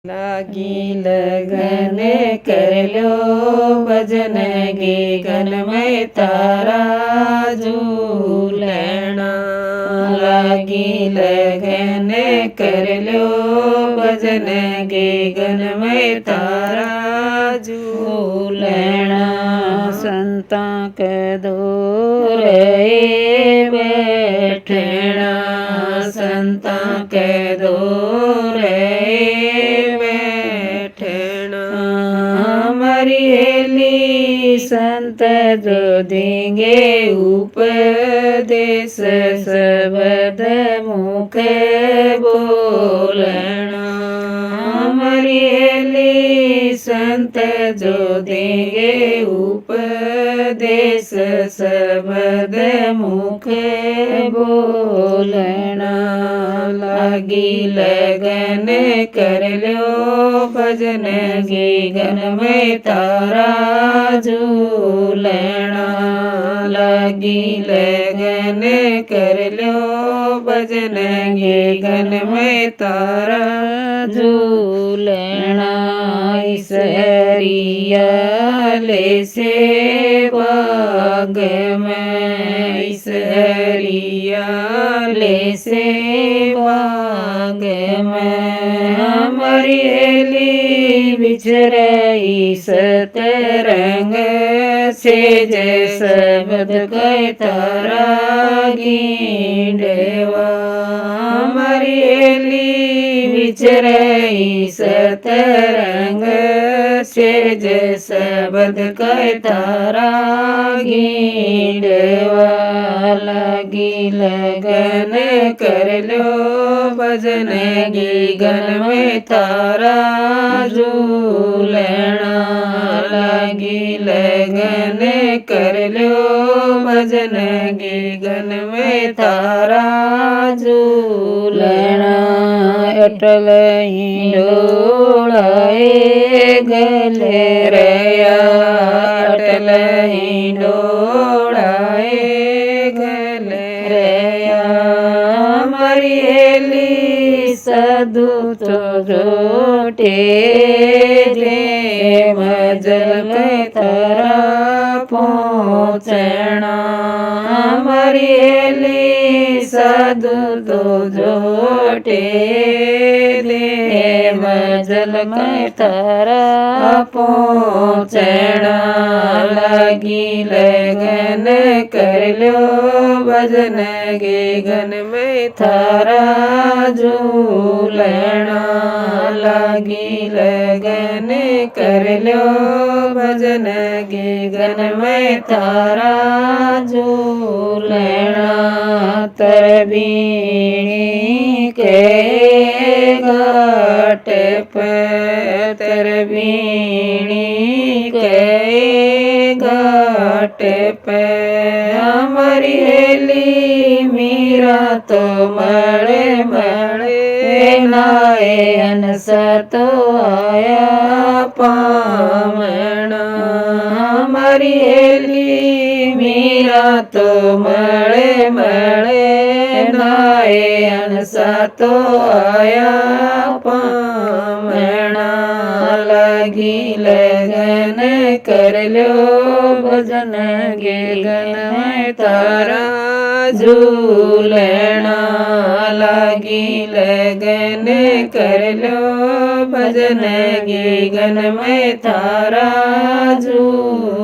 लागी लगन कर लो भजन गे गन में तारा झूलना। लागी लगन कर लो भजन गे गन में तारा झूलना। संता के दोरे बैठना, संता के दोरे हरियली संत जो देंगे उपदेश शब्द मुख बोलना। हरियली संत जो देंगे उपदेश शब्द मुख बोलना। लागी लगन कर लो भजन गे गन में तारा झूलना। लागी लगन कर लो भजन गे गन में तारा झूलना। ईश्वरिया ले से बाग में, ईश्वरिया ले से बाग में हरियली बिछरई सतरंग से जय शब्द कह तारा गिंडवा। हरियली बिछरई सतरंग से जय शब्द कह तारा गिंडवा। लागी लगन कर लो भजन गे गन में तारा झूलना। लागी लगन कर लो भजन गे गन में तारा झूलना। अटल हिंडोलाए गले रया, अटल हिंडोलाए गले रया। हरियली साधु तो जोटे दे मजल में तारा पहुँचना। हरियली साधु तो जोटे दे मजल में तारा पहुँचना। लागी लगन कर लो भजन गे गन में तारा झूलना। लागी लगन कर लो भजन गे गन में तारा झूलना। तरबीणी के घाट पर, तरबीणी के घाट पर हरियली मीरा तो मरे मरे नाए हंस तो आया पामना। हरियली मीरा तो मरे मरे नाए हंस तो आया पामना। लागी लगन कर लो भजन गे गन में तारा झूलना। लागी लगन कर लो भजन गे गन में तारा झूलना।